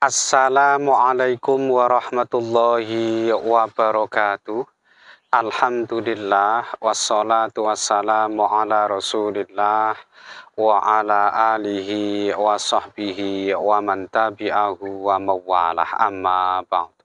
Assalamualaikum warahmatullahi wabarakatuh. Alhamdulillah wassalatu wassalamu ala Rasulillah wa ala alihi wa sahbihi wa man tabi'ahu wa mawalah amma ba'd.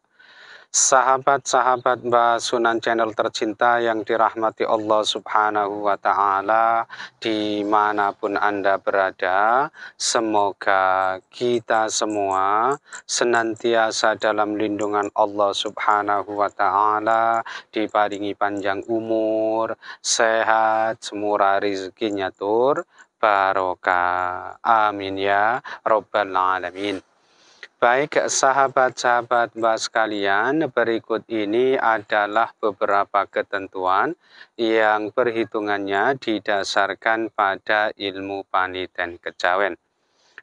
Sahabat-sahabat Mbak Sunan Channel tercinta yang dirahmati Allah Subhanahu wa Ta'ala, dimanapun Anda berada, semoga kita semua senantiasa dalam lindungan Allah Subhanahu wa Ta'ala, diparingi panjang umur, sehat, semurah rezekinya tur, barokah. Amin ya Rabbal Alamin. Baik sahabat-sahabat Mbak sekalian, berikut ini adalah beberapa ketentuan yang perhitungannya didasarkan pada ilmu paniten kejawen.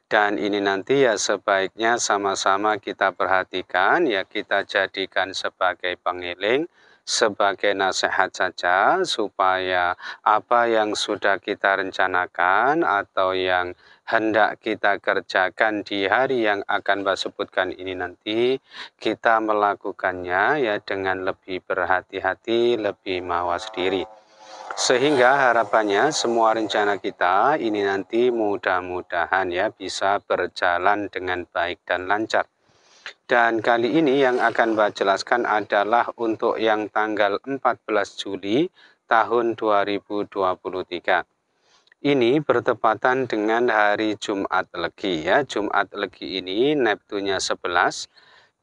Dan ini nanti ya sebaiknya sama-sama kita perhatikan, ya kita jadikan sebagai pengiling, sebagai nasihat saja, supaya apa yang sudah kita rencanakan atau yang hendak kita kerjakan di hari yang akan Mbak sebutkan ini nanti, kita melakukannya ya dengan lebih berhati-hati, lebih mawas diri. Sehingga harapannya semua rencana kita ini nanti mudah-mudahan ya bisa berjalan dengan baik dan lancar. Dan kali ini yang akan Mbak jelaskan adalah untuk yang tanggal 14 Juli tahun 2023. Ini bertepatan dengan hari Jumat Legi ya. Jumat Legi ini Neptunnya 11.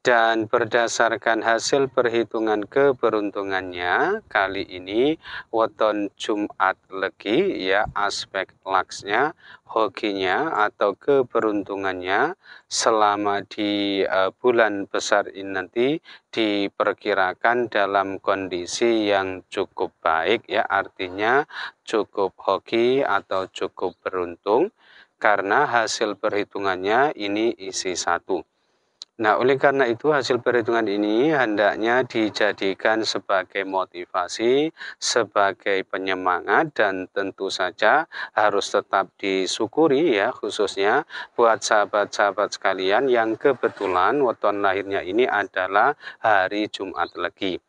Dan berdasarkan hasil perhitungan keberuntungannya, kali ini weton Jumat Legi ya, aspek laksnya, hokinya atau keberuntungannya selama di bulan besar ini nanti diperkirakan dalam kondisi yang cukup baik ya, artinya cukup hoki atau cukup beruntung karena hasil perhitungannya ini isi 1. Nah, oleh karena itu hasil perhitungan ini hendaknya dijadikan sebagai motivasi, sebagai penyemangat, dan tentu saja harus tetap disyukuri ya, khususnya buat sahabat-sahabat sekalian yang kebetulan weton lahirnya ini adalah hari Jumat Legi.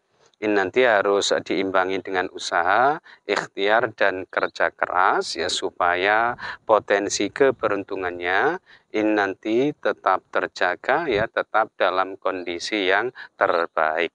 Ini nanti harus diimbangi dengan usaha, ikhtiar, dan kerja keras ya supaya potensi keberuntungannya ini nanti tetap terjaga ya, tetap dalam kondisi yang terbaik.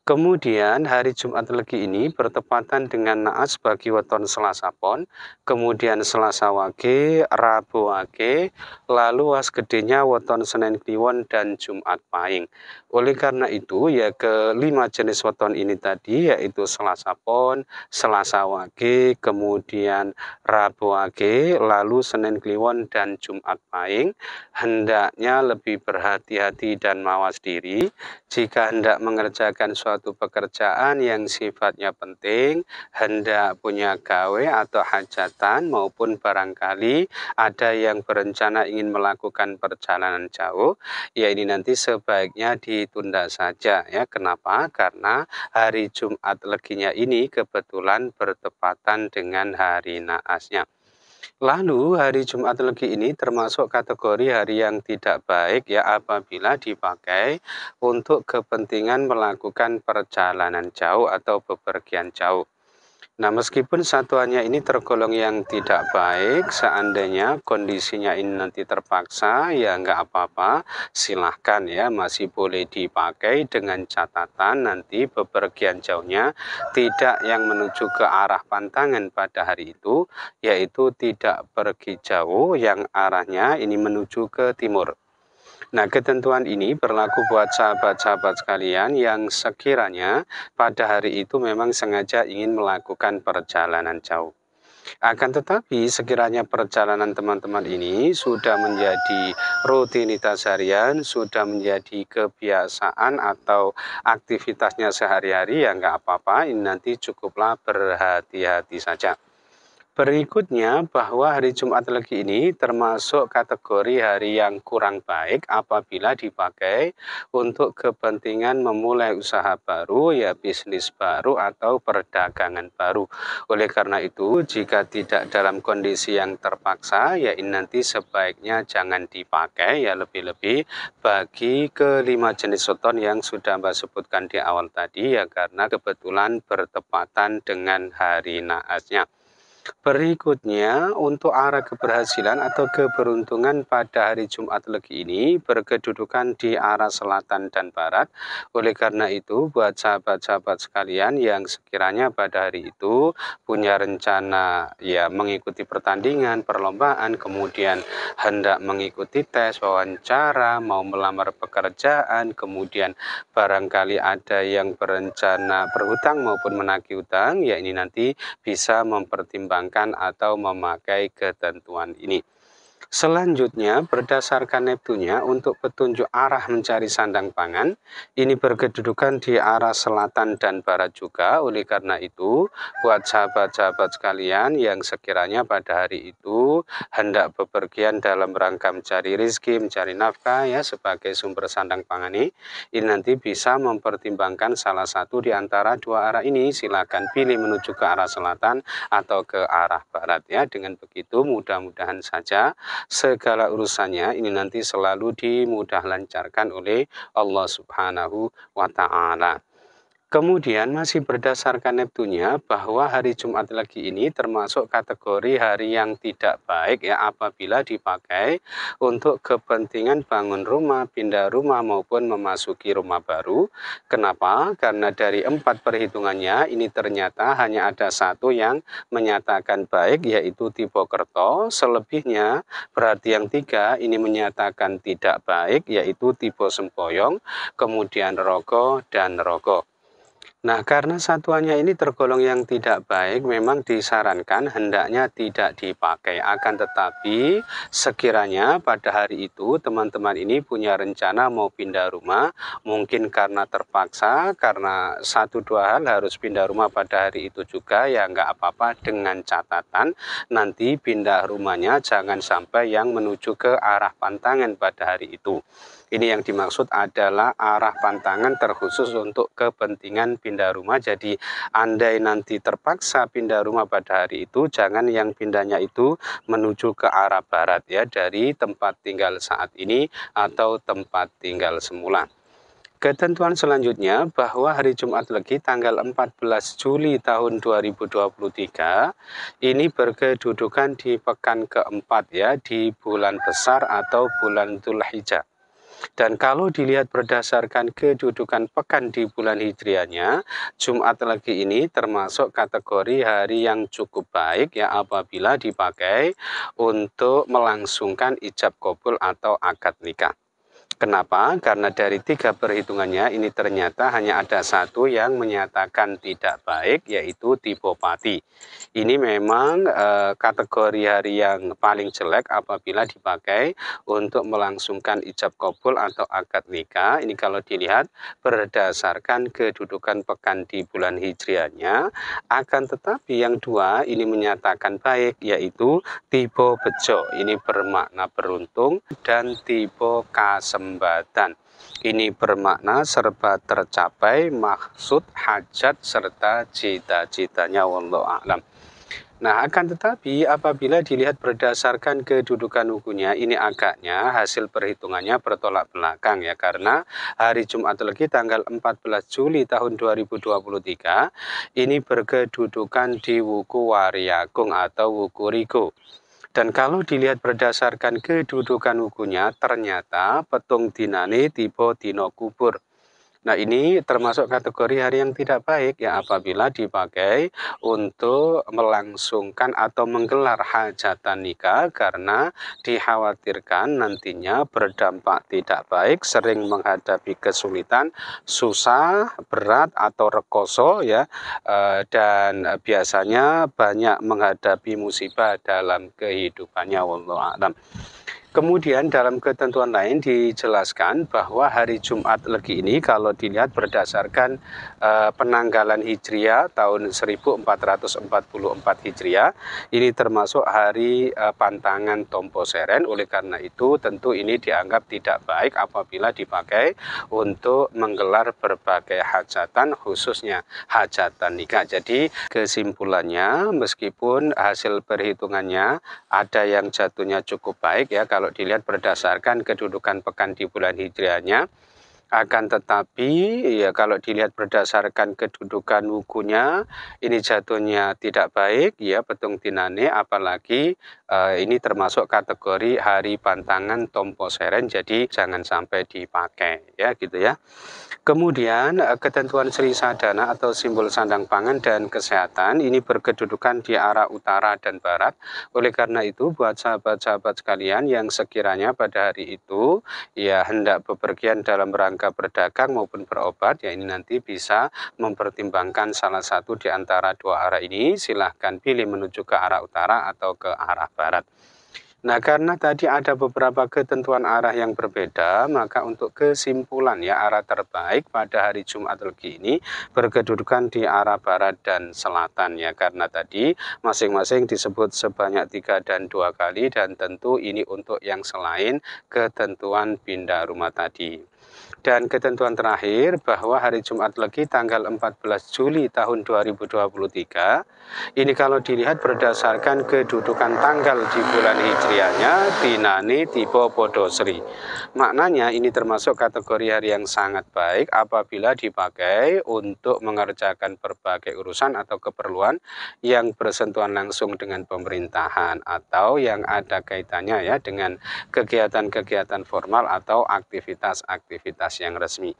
Kemudian hari Jumat Legi ini bertepatan dengan naas bagi weton Selasa Pon, kemudian Selasa Wage, Rabu Wage, lalu was gedenya weton Senin Kliwon dan Jumat Pahing. Oleh karena itu ya kelima jenis weton ini tadi yaitu Selasa Pon, Selasa Wage, kemudian Rabu Wage, lalu Senin Kliwon dan Jumat Pahing hendaknya lebih berhati-hati dan mawas diri jika hendak mengerjakan suatu pekerjaan yang sifatnya penting, hendak punya gawe atau hajatan maupun barangkali ada yang berencana ingin melakukan perjalanan jauh, ya ini nanti sebaiknya ditunda saja ya. Kenapa? Karena hari Jumat Leginya ini kebetulan bertepatan dengan hari naasnya. Lalu hari Jumat Legi ini termasuk kategori hari yang tidak baik ya apabila dipakai untuk kepentingan melakukan perjalanan jauh atau bepergian jauh. Nah, meskipun satuannya ini tergolong yang tidak baik, seandainya kondisinya ini nanti terpaksa, ya nggak apa-apa, silahkan ya, masih boleh dipakai dengan catatan nanti bepergian jauhnya tidak yang menuju ke arah pantangan pada hari itu, yaitu tidak pergi jauh yang arahnya ini menuju ke timur. Nah, ketentuan ini berlaku buat sahabat-sahabat sekalian yang sekiranya pada hari itu memang sengaja ingin melakukan perjalanan jauh. Akan tetapi sekiranya perjalanan teman-teman ini sudah menjadi rutinitas harian, sudah menjadi kebiasaan atau aktivitasnya sehari-hari, ya nggak apa-apa, ini nanti cukuplah berhati-hati saja. Berikutnya, bahwa hari Jumat Legi ini termasuk kategori hari yang kurang baik apabila dipakai untuk kepentingan memulai usaha baru, ya bisnis baru atau perdagangan baru. Oleh karena itu, jika tidak dalam kondisi yang terpaksa, ya ini nanti sebaiknya jangan dipakai, ya lebih-lebih bagi kelima jenis soton yang sudah Mbak sebutkan di awal tadi, ya karena kebetulan bertepatan dengan hari naasnya. Berikutnya, untuk arah keberhasilan atau keberuntungan pada hari Jumat Legi ini berkedudukan di arah selatan dan barat. Oleh karena itu, buat sahabat-sahabat sekalian yang sekiranya pada hari itu punya rencana ya mengikuti pertandingan, perlombaan, kemudian hendak mengikuti tes, wawancara, mau melamar pekerjaan, kemudian barangkali ada yang berencana berhutang maupun menagih hutang, ya ini nanti bisa mempertimbangkan atau memakai ketentuan ini. Selanjutnya, berdasarkan Neptunya untuk petunjuk arah mencari sandang pangan, ini berkedudukan di arah selatan dan barat juga. Oleh karena itu, buat sahabat-sahabat sekalian yang sekiranya pada hari itu hendak bepergian dalam rangka mencari rezeki, mencari nafkah ya sebagai sumber sandang pangan ini nanti bisa mempertimbangkan salah satu di antara dua arah ini. Silakan pilih menuju ke arah selatan atau ke arah barat ya. Dengan begitu mudah-mudahan saja segala urusannya ini nanti selalu dimudah lancarkan oleh Allah Subhanahu wa Ta'ala. Kemudian masih berdasarkan Neptunya bahwa hari Jumat Legi ini termasuk kategori hari yang tidak baik ya apabila dipakai untuk kepentingan bangun rumah, pindah rumah maupun memasuki rumah baru. Kenapa? Karena dari 4 perhitungannya ini ternyata hanya ada satu yang menyatakan baik yaitu tipe Kerto. Selebihnya berarti yang 3 ini menyatakan tidak baik yaitu tipe Sempoyong, kemudian Rogo dan Rogo. Nah, karena satuannya ini tergolong yang tidak baik, memang disarankan hendaknya tidak dipakai. Akan tetapi, sekiranya pada hari itu teman-teman ini punya rencana mau pindah rumah, mungkin karena terpaksa, karena 1-2 hal harus pindah rumah pada hari itu juga, ya nggak apa-apa dengan catatan nanti pindah rumahnya jangan sampai yang menuju ke arah pantangan pada hari itu. Ini yang dimaksud adalah arah pantangan terkhusus untuk kepentingan pindah rumah. Jadi andai nanti terpaksa pindah rumah pada hari itu, jangan yang pindahnya itu menuju ke arah barat ya dari tempat tinggal saat ini atau tempat tinggal semula. Ketentuan selanjutnya bahwa hari Jumat Legi tanggal 14 Juli tahun 2023 ini berkedudukan di pekan keempat ya di bulan besar atau bulan Dzulhijjah. Dan kalau dilihat berdasarkan kedudukan pekan di bulan Hijriahnya, Jumat Legi ini termasuk kategori hari yang cukup baik ya apabila dipakai untuk melangsungkan ijab kabul atau akad nikah. Kenapa? Karena dari 3 perhitungannya ini ternyata hanya ada satu yang menyatakan tidak baik yaitu tipe Pati. Ini memang kategori hari yang paling jelek apabila dipakai untuk melangsungkan ijab kabul atau akad nikah. Ini kalau dilihat berdasarkan kedudukan pekan di bulan Hijriahnya. Akan tetapi yang 2 ini menyatakan baik yaitu tipe Bejo. Ini bermakna beruntung dan tipe Kasembatan. Ini bermakna serba tercapai maksud hajat serta cita-citanya wallahu a'lam. Nah, akan tetapi apabila dilihat berdasarkan kedudukan hukumnya, ini agaknya hasil perhitungannya bertolak belakang ya, karena hari Jumat Legi tanggal 14 Juli tahun 2023 ini berkedudukan di Wuku Wariagung atau Wuku Rigo. Dan kalau dilihat berdasarkan kedudukan hukumnya, ternyata petung dinane tipe dino kubur. Nah, ini termasuk kategori hari yang tidak baik ya apabila dipakai untuk melangsungkan atau menggelar hajatan nikah karena dikhawatirkan nantinya berdampak tidak baik, sering menghadapi kesulitan, susah, berat atau rekoso ya dan biasanya banyak menghadapi musibah dalam kehidupannya wallahu a'lam. Kemudian dalam ketentuan lain dijelaskan bahwa hari Jumat Legi ini kalau dilihat berdasarkan penanggalan Hijriah tahun 1444 Hijriah, ini termasuk hari pantangan Tompo Seren. Oleh karena itu tentu ini dianggap tidak baik apabila dipakai untuk menggelar berbagai hajatan, khususnya hajatan nikah. Jadi kesimpulannya, meskipun hasil perhitungannya ada yang jatuhnya cukup baik ya kalau dilihat berdasarkan kedudukan pekan di bulan Hijriahnya, akan tetapi ya kalau dilihat berdasarkan kedudukan wukunya ini jatuhnya tidak baik ya petung tinane, apalagi ini termasuk kategori hari pantangan Tompo Seren, jadi jangan sampai dipakai ya gitu ya. Kemudian ketentuan Sri Sadana atau simbol sandang pangan dan kesehatan ini berkedudukan di arah utara dan barat. Oleh karena itu buat sahabat-sahabat sekalian yang sekiranya pada hari itu ya hendak bepergian dalam rangka berdagang maupun berobat, ya ini nanti bisa mempertimbangkan salah satu di antara dua arah ini, silahkan pilih menuju ke arah utara atau ke arah barat. Nah, karena tadi ada beberapa ketentuan arah yang berbeda, maka untuk kesimpulan ya arah terbaik pada hari Jumat Legi ini berkedudukan di arah barat dan selatan ya, karena tadi masing-masing disebut sebanyak 3 dan 2 kali, dan tentu ini untuk yang selain ketentuan pindah rumah tadi. Dan ketentuan terakhir bahwa hari Jumat Legi tanggal 14 Juli tahun 2023 ini kalau dilihat berdasarkan kedudukan tanggal di bulan Hijriahnya Dinane Tibo Podosri. Maknanya ini termasuk kategori hari yang sangat baik apabila dipakai untuk mengerjakan berbagai urusan atau keperluan yang bersentuhan langsung dengan pemerintahan atau yang ada kaitannya ya dengan kegiatan-kegiatan formal atau aktivitas-aktivitas yang resmi.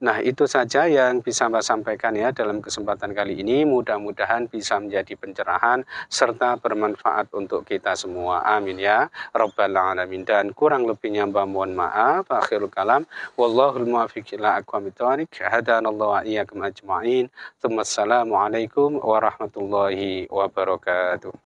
Nah, itu saja yang bisa Mbak sampaikan ya dalam kesempatan kali ini. Mudah-mudahan bisa menjadi pencerahan serta bermanfaat untuk kita semua. Amin ya Rabbal Alamin. Dan kurang lebihnya Mbak mohon maaf. Akhirul kalam. Wallahul muwaffiq ila aqwamit thoriq. Hadanallahu wa iyyakum ajma'in. Assalamualaikum warahmatullahi wabarakatuh.